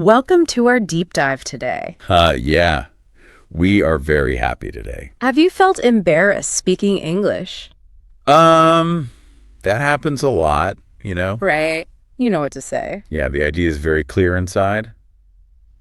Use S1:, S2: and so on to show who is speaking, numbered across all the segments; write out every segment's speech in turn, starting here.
S1: Welcome to our deep dive today.
S2: Yeah. We are very happy today.
S1: Have you felt embarrassed speaking English?
S2: That happens a lot, you know?
S1: Right. You know what to say.
S2: Yeah, the idea is very clear inside.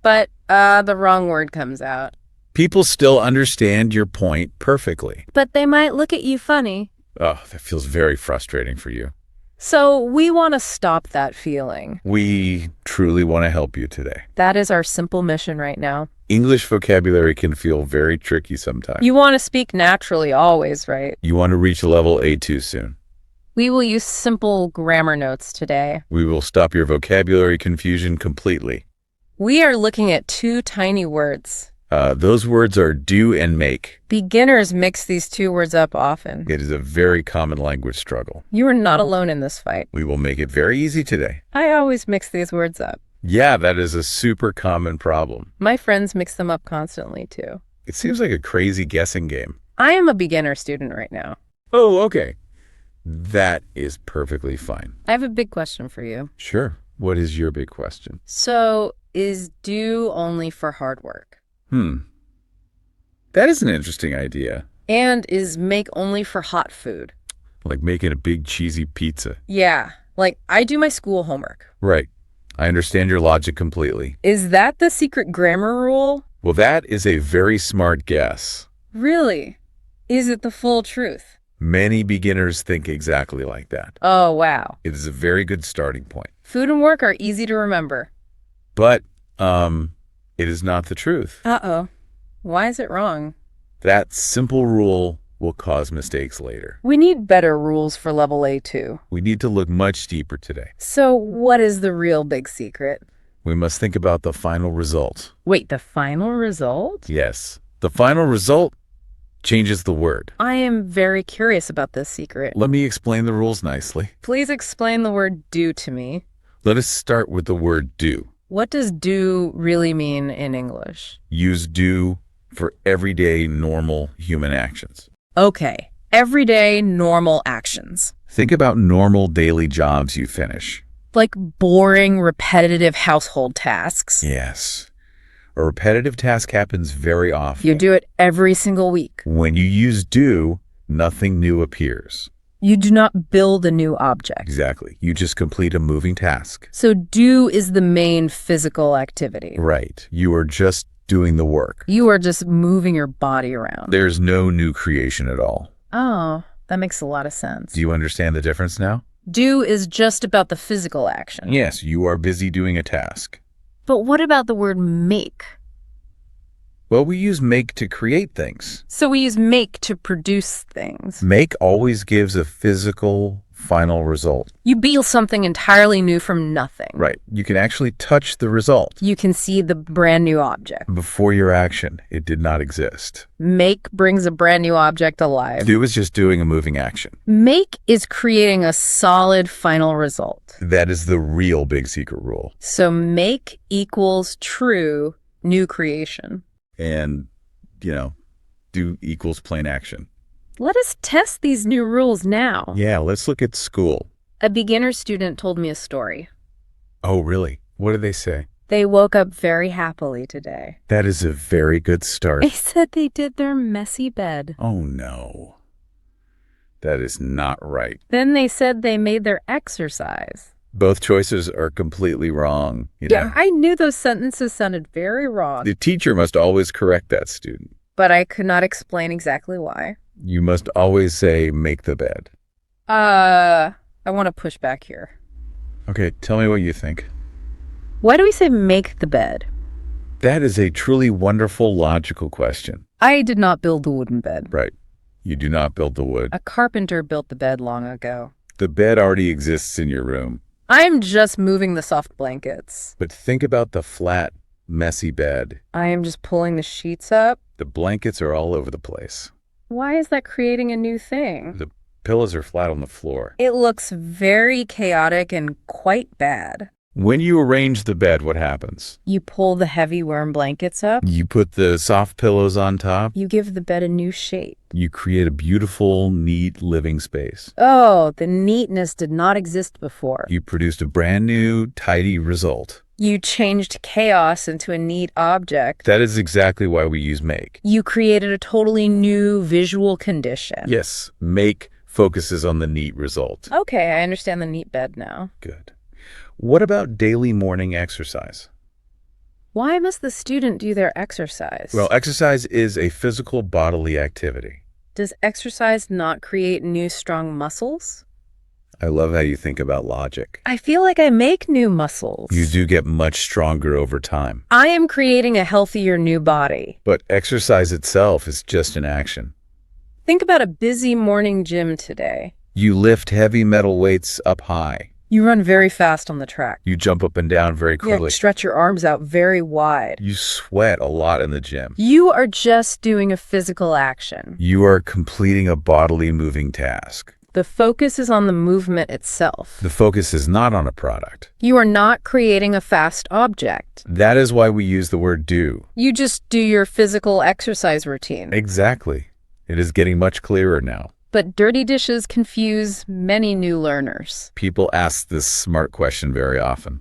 S1: But the wrong word comes out.
S2: People still understand your point perfectly.
S1: But they might look at you funny.
S2: Oh, that feels very frustrating for you.
S1: So we want to stop that feeling.
S2: We truly want to help you today.
S1: That is our simple mission right now.
S2: English vocabulary can feel very tricky sometimes.
S1: You want to speak naturally always, right?
S2: You want to reach level A2 soon.
S1: We will use simple grammar notes today.
S2: We will stop your vocabulary confusion completely.
S1: We are looking at two tiny words.
S2: Those words are do and make.
S1: Beginners mix these two words up often.
S2: It is a very common language struggle.
S1: You are not alone in this fight.
S2: We will make it very easy today.
S1: I always mix these words up.
S2: Yeah, that is a super common problem.
S1: My friends mix them up constantly, too.
S2: It seems like a crazy guessing game.
S1: I am a beginner student right now.
S2: Oh, okay. That is perfectly fine.
S1: I have a big question for you.
S2: Sure. What is your big question?
S1: So, is do only for hard work?
S2: That is an interesting idea.
S1: And is make only for hot food?
S2: Like making a big cheesy pizza.
S1: Yeah, like I do my school homework.
S2: Right. I understand your logic completely.
S1: Is that the secret grammar rule?
S2: Well, that is a very smart guess.
S1: Really? Is it the full truth?
S2: Many beginners think exactly like that.
S1: Oh, wow.
S2: It is a very good starting point.
S1: Food and work are easy to remember.
S2: But, it is not the truth.
S1: Uh-oh. Why is it wrong?
S2: That simple rule will cause mistakes later.
S1: We need better rules for level A2.
S2: We need to look much deeper today.
S1: So what is the real big secret?
S2: We must think about the final result.
S1: Wait, the final result?
S2: Yes. The final result changes the word.
S1: I am very curious about this secret.
S2: Let me explain the rules nicely.
S1: Please explain the word do to me.
S2: Let us start with the word do.
S1: What does do really mean in English?
S2: Use do for everyday, normal human actions.
S1: Okay, everyday normal actions.
S2: Think about normal daily jobs you finish.
S1: Like boring, repetitive household tasks.
S2: Yes. A repetitive task happens very often.
S1: You do it every single week.
S2: When you use do, nothing new appears.
S1: You do not build a new object.
S2: Exactly. You just complete a moving task.
S1: So do is the main physical activity.
S2: Right. You are just doing the work.
S1: You are just moving your body around.
S2: There's no new creation at all.
S1: Oh, that makes a lot of sense.
S2: Do you understand the difference now?
S1: Do is just about the physical action.
S2: Yes, you are busy doing a task.
S1: But what about the word make?
S2: Well, we use make to create things.
S1: So we use make to produce things.
S2: Make always gives a physical final result.
S1: You build something entirely new from nothing.
S2: Right. You can actually touch the result.
S1: You can see the brand new object.
S2: Before your action, it did not exist.
S1: Make brings a brand new object alive.
S2: Do is just doing a moving action.
S1: Make is creating a solid final result.
S2: That is the real big secret rule.
S1: So make equals true new creation.
S2: And, do equals plain action.
S1: Let us test these new rules now.
S2: Yeah, let's look at school.
S1: A beginner student told me a story.
S2: Oh, really? What did they say?
S1: They woke up very happily today.
S2: That is a very good start.
S1: They said they did their messy bed.
S2: Oh, no. That is not right.
S1: Then they said they made their exercise.
S2: Both choices are completely wrong.
S1: Yeah, I knew those sentences sounded very wrong.
S2: The teacher must always correct that student.
S1: But I could not explain exactly why.
S2: You must always say, make the bed.
S1: I want to push back here.
S2: Okay, tell me what you think.
S1: Why do we say make the bed?
S2: That is a truly wonderful, logical question.
S1: I did not build the wooden bed.
S2: Right. You do not build the wood.
S1: A carpenter built the bed long ago.
S2: The bed already exists in your room.
S1: I'm just moving the soft blankets.
S2: But think about the flat, messy bed.
S1: I am just pulling the sheets up.
S2: The blankets are all over the place.
S1: Why is that creating a new thing?
S2: The pillows are flat on the floor.
S1: It looks very chaotic and quite bad.
S2: When you arrange the bed, what happens?
S1: You pull the heavy warm blankets up.
S2: You put the soft pillows on top.
S1: You give the bed a new shape.
S2: You create a beautiful, neat living space.
S1: Oh, the neatness did not exist before.
S2: You produced a brand new, tidy result.
S1: You changed chaos into a neat object.
S2: That is exactly why we use make.
S1: You created a totally new visual condition.
S2: Yes, make focuses on the neat result.
S1: Okay, I understand the neat bed now.
S2: Good. What about daily morning exercise?
S1: Why must the student do their exercise?
S2: Well, exercise is a physical bodily activity.
S1: Does exercise not create new strong muscles?
S2: I love how you think about logic.
S1: I feel like I make new muscles.
S2: You do get much stronger over time.
S1: I am creating a healthier new body.
S2: But exercise itself is just an action.
S1: Think about a busy morning gym today.
S2: You lift heavy metal weights up high.
S1: You run very fast on the track.
S2: You jump up and down very quickly.
S1: You stretch your arms out very wide.
S2: You sweat a lot in the gym.
S1: You are just doing a physical action.
S2: You are completing a bodily moving task.
S1: The focus is on the movement itself.
S2: The focus is not on a product.
S1: You are not creating a fast object.
S2: That is why we use the word do.
S1: You just do your physical exercise routine.
S2: Exactly. It is getting much clearer now.
S1: But dirty dishes confuse many new learners.
S2: People ask this smart question very often.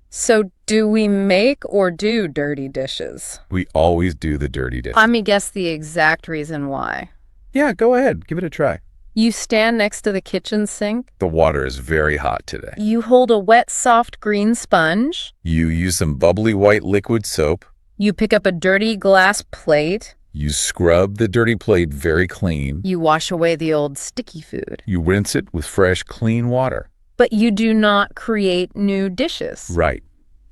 S1: So do we make or do dirty dishes?
S2: We always do the dirty dishes.
S1: Let me guess the exact reason why.
S2: Yeah, go ahead. Give it a try.
S1: You stand next to the kitchen sink.
S2: The water is very hot today.
S1: You hold a wet, soft green sponge.
S2: You use some bubbly white liquid soap.
S1: You pick up a dirty glass plate.
S2: You scrub the dirty plate very clean.
S1: You wash away the old sticky food.
S2: You rinse it with fresh, clean water.
S1: But you do not create new dishes.
S2: Right.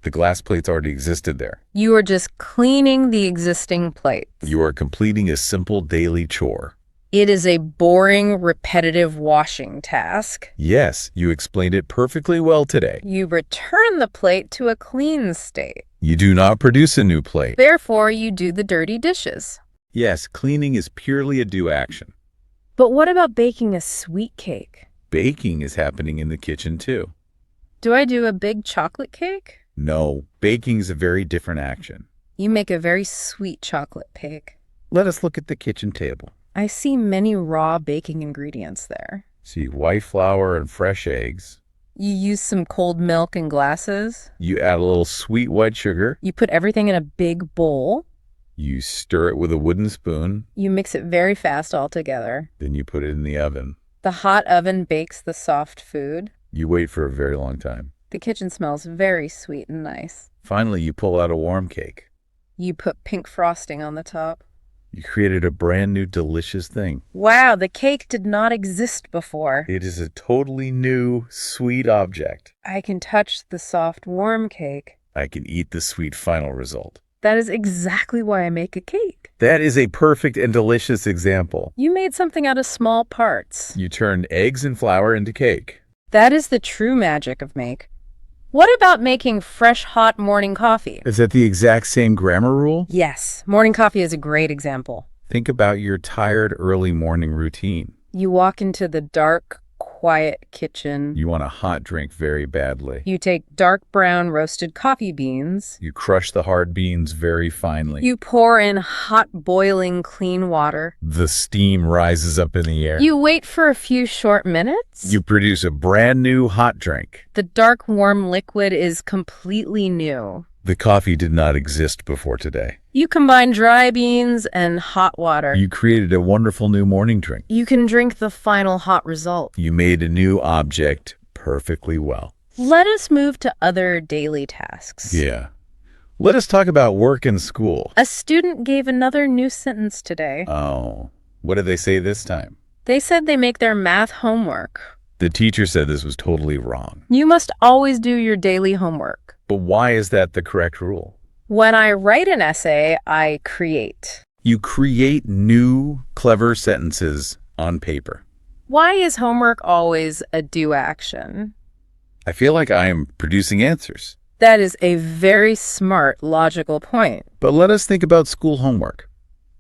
S2: The glass plates already existed there.
S1: You are just cleaning the existing plates.
S2: You are completing a simple daily chore.
S1: It is a boring, repetitive washing task.
S2: Yes, you explained it perfectly well today.
S1: You return the plate to a clean state.
S2: You do not produce a new plate.
S1: Therefore, you do the dirty dishes.
S2: Yes, cleaning is purely a do action.
S1: But what about baking a sweet cake?
S2: Baking is happening in the kitchen too.
S1: Do I do a big chocolate cake?
S2: No, baking is a very different action.
S1: You make a very sweet chocolate cake.
S2: Let us look at the kitchen table.
S1: I see many raw baking ingredients there.
S2: See white flour and fresh eggs.
S1: You use some cold milk in glasses.
S2: You add a little sweet white sugar.
S1: You put everything in a big bowl.
S2: You stir it with a wooden spoon.
S1: You mix it very fast all together.
S2: Then you put it in the oven.
S1: The hot oven bakes the soft food.
S2: You wait for a very long time.
S1: The kitchen smells very sweet and nice.
S2: Finally, you pull out a warm cake.
S1: You put pink frosting on the top.
S2: You created a brand new delicious thing.
S1: Wow, the cake did not exist before.
S2: It is a totally new, sweet object.
S1: I can touch the soft, warm cake.
S2: I can eat the sweet final result.
S1: That is exactly why I make a cake.
S2: That is a perfect and delicious example.
S1: You made something out of small parts.
S2: You turned eggs and flour into cake.
S1: That is the true magic of make. What about making fresh, hot morning coffee?
S2: Is that the exact same grammar rule?
S1: Yes, morning coffee is a great example.
S2: Think about your tired early morning routine.
S1: You walk into the dark, quiet kitchen.
S2: You want a hot drink very badly.
S1: You take dark brown roasted coffee beans.
S2: You crush the hard beans very finely.
S1: You pour in hot, boiling, clean water.
S2: The steam rises up in the air.
S1: You wait for a few short minutes.
S2: You produce a brand new hot drink.
S1: The dark, warm liquid is completely new.
S2: The coffee did not exist before today.
S1: You combine dry beans and hot water.
S2: You created a wonderful new morning drink.
S1: You can drink the final hot result.
S2: You made a new object perfectly well.
S1: Let us move to other daily tasks.
S2: Yeah. Let us talk about work and school.
S1: A student gave another new sentence today.
S2: Oh, what did they say this time?
S1: They said they make their math homework.
S2: The teacher said this was totally wrong.
S1: You must always do your daily homework.
S2: But why is that the correct rule?
S1: When I write an essay, I create.
S2: You create new, clever sentences on paper.
S1: Why is homework always a do action?
S2: I feel like I am producing answers.
S1: That is a very smart, logical point.
S2: But let us think about school homework.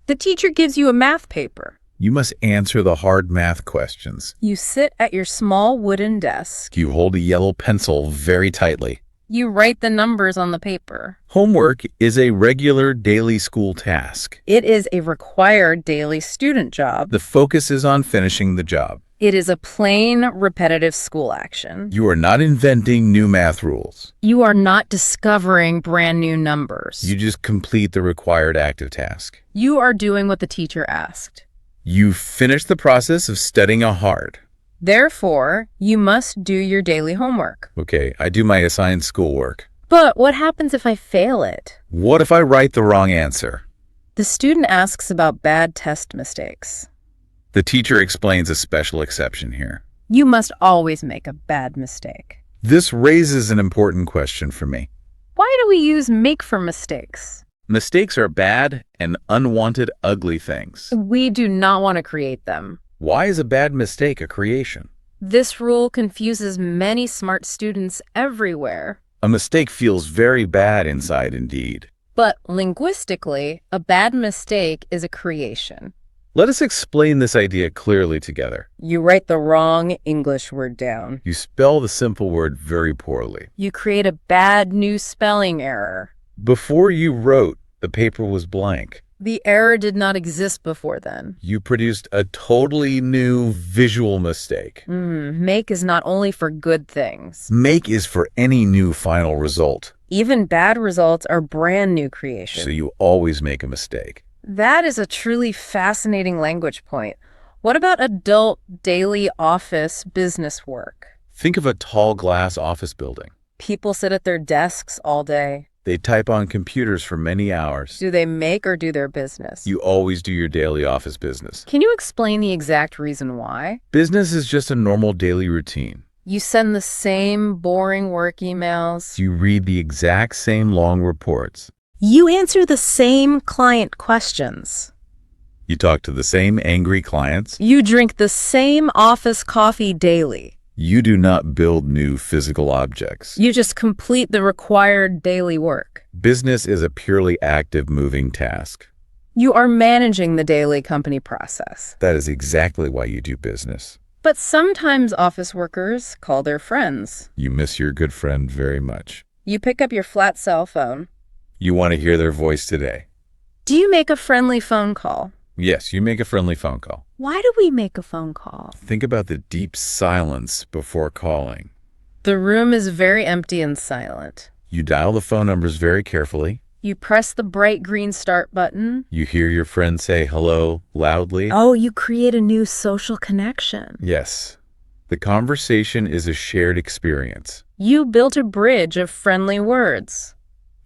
S1: The teacher gives you a math paper.
S2: You must answer the hard math questions.
S1: You sit at your small wooden desk.
S2: You hold a yellow pencil very tightly.
S1: You write the numbers on the paper.
S2: Homework is a regular daily school task.
S1: It is a required daily student job.
S2: The focus is on finishing the job.
S1: It is a plain, repetitive school action.
S2: You are not inventing new math rules.
S1: You are not discovering brand new numbers.
S2: You just complete the required active task.
S1: You are doing what the teacher asked.
S2: You finish the process of studying hard.
S1: Therefore, you must do your daily homework.
S2: Okay, I do my assigned schoolwork.
S1: But what happens if I fail it?
S2: What if I write the wrong answer?
S1: The student asks about bad test mistakes.
S2: The teacher explains a special exception here.
S1: You must always make a bad mistake.
S2: This raises an important question for me.
S1: Why do we use make for mistakes?
S2: Mistakes are bad and unwanted, ugly things.
S1: We do not want to create them.
S2: Why is a bad mistake a creation?
S1: This rule confuses many smart students everywhere.
S2: A mistake feels very bad inside indeed.
S1: But linguistically, a bad mistake is a creation.
S2: Let us explain this idea clearly together.
S1: You write the wrong English word down.
S2: You spell the simple word very poorly.
S1: You create a bad new spelling error.
S2: Before you wrote, the paper was blank.
S1: The error did not exist before then.
S2: You produced a totally new visual mistake.
S1: Make is not only for good things.
S2: Make is for any new final result.
S1: Even bad results are brand new creations.
S2: So you always make a mistake.
S1: That is a truly fascinating language point. What about adult daily office business work?
S2: Think of a tall glass office building.
S1: People sit at their desks all day.
S2: They type on computers for many hours.
S1: Do they make or do their business?
S2: You always do your daily office business.
S1: Can you explain the exact reason why?
S2: Business is just a normal daily routine.
S1: You send the same boring work emails.
S2: You read the exact same long reports.
S1: You answer the same client questions.
S2: You talk to the same angry clients.
S1: You drink the same office coffee daily.
S2: You do not build new physical objects.
S1: You just complete the required daily work.
S2: Business is a purely active, moving task.
S1: You are managing the daily company process.
S2: That is exactly why you do business.
S1: But sometimes office workers call their friends.
S2: You miss your good friend very much.
S1: You pick up your flat cell phone.
S2: You want to hear their voice today.
S1: Do you make a friendly phone call?
S2: Yes, you make a friendly phone call.
S1: Why do we make a phone call?
S2: Think about the deep silence before calling.
S1: The room is very empty and silent.
S2: You dial the phone numbers very carefully.
S1: You press the bright green start button.
S2: You hear your friend say hello loudly.
S1: Oh, you create a new social connection.
S2: Yes. The conversation is a shared experience.
S1: You built a bridge of friendly words.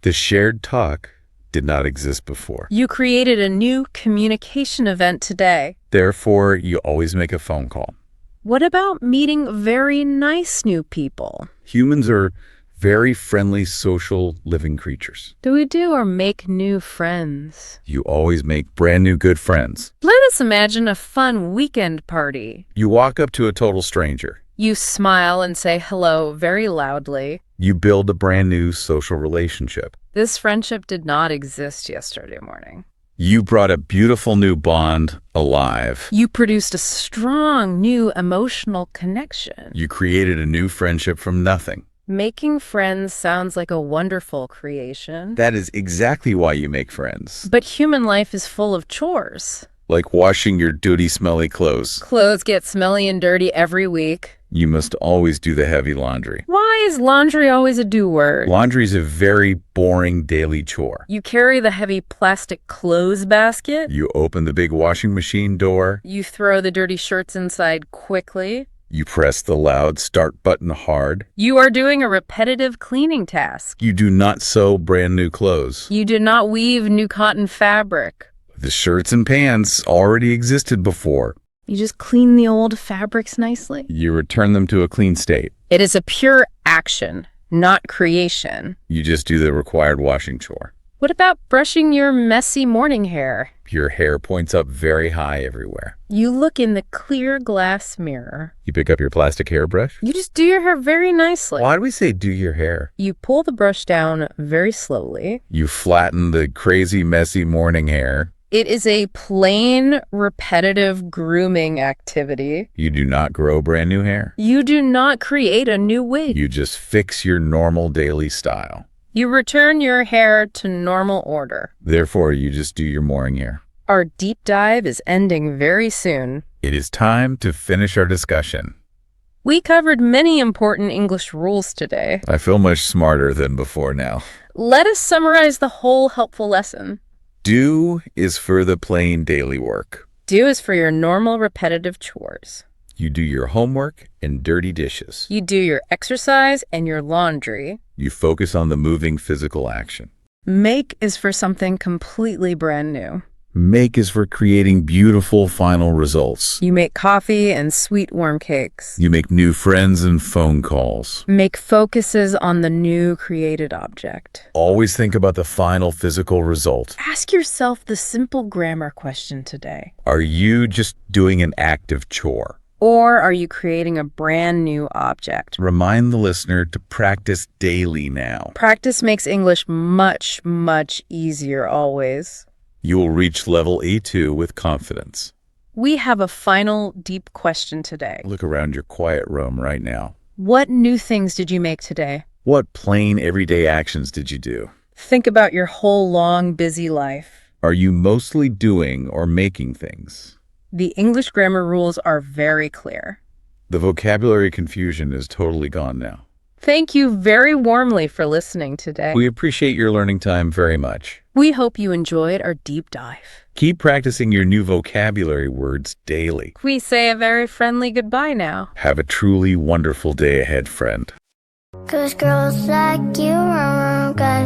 S2: The shared talk did not exist before.
S1: You created a new communication event today.
S2: Therefore, you always make a phone call.
S1: What about meeting very nice new people?
S2: Humans are very friendly, social, living creatures.
S1: Do we do or make new friends?
S2: You always make brand new good friends.
S1: Let us imagine a fun weekend party.
S2: You walk up to a total stranger.
S1: You smile and say hello very loudly.
S2: You build a brand new social relationship.
S1: This friendship did not exist yesterday morning.
S2: You brought a beautiful new bond alive.
S1: You produced a strong new emotional connection.
S2: You created a new friendship from nothing.
S1: Making friends sounds like a wonderful creation.
S2: That is exactly why you make friends.
S1: But human life is full of chores.
S2: Like washing your dirty, smelly clothes.
S1: Clothes get smelly and dirty every week.
S2: You must always do the heavy laundry.
S1: Why is laundry always a do word?
S2: Laundry is a very boring daily chore.
S1: You carry the heavy plastic clothes basket.
S2: You open the big washing machine door.
S1: You throw the dirty shirts inside quickly.
S2: You press the loud start button hard.
S1: You are doing a repetitive cleaning task.
S2: You do not sew brand new clothes.
S1: You do not weave new cotton fabric.
S2: The shirts and pants already existed before.
S1: You just clean the old fabrics nicely.
S2: You return them to a clean state.
S1: It is a pure action, not creation.
S2: You just do the required washing chore.
S1: What about brushing your messy morning hair?
S2: Your hair points up very high everywhere.
S1: You look in the clear glass mirror.
S2: You pick up your plastic hairbrush.
S1: You just do your hair very nicely.
S2: Why do we say do your hair?
S1: You pull the brush down very slowly.
S2: You flatten the crazy, messy morning hair.
S1: It is a plain, repetitive grooming activity.
S2: You do not grow brand new hair.
S1: You do not create a new wig.
S2: You just fix your normal daily style.
S1: You return your hair to normal order.
S2: Therefore, you just do your morning hair.
S1: Our deep dive is ending very soon.
S2: It is time to finish our discussion.
S1: We covered many important English rules today.
S2: I feel much smarter than before now.
S1: Let us summarize the whole helpful lesson.
S2: Do is for the plain daily work.
S1: Do is for your normal repetitive chores.
S2: You do your homework and dirty dishes.
S1: You do your exercise and your laundry.
S2: You focus on the moving physical action.
S1: Make is for something completely brand new.
S2: Make is for creating beautiful final results.
S1: You make coffee and sweet warm cakes.
S2: You make new friends and phone calls.
S1: Make focuses on the new created object.
S2: Always think about the final physical result.
S1: Ask yourself the simple grammar question today.
S2: Are you just doing an active chore?
S1: Or are you creating a brand new object?
S2: Remind the listener to practice daily now.
S1: Practice makes English much, much easier always.
S2: You will reach level A2 with confidence.
S1: We have a final deep question today.
S2: Look around your quiet room right now.
S1: What new things did you make today?
S2: What plain everyday actions did you do?
S1: Think about your whole long, busy life.
S2: Are you mostly doing or making things?
S1: The English grammar rules are very clear.
S2: The vocabulary confusion is totally gone now.
S1: Thank you very warmly for listening today.
S2: We appreciate your learning time very much.
S1: We hope you enjoyed our deep dive.
S2: Keep practicing your new vocabulary words daily.
S1: We say a very friendly goodbye now.
S2: Have a truly wonderful day ahead, friend.
S3: 'Cause girls like you are guys.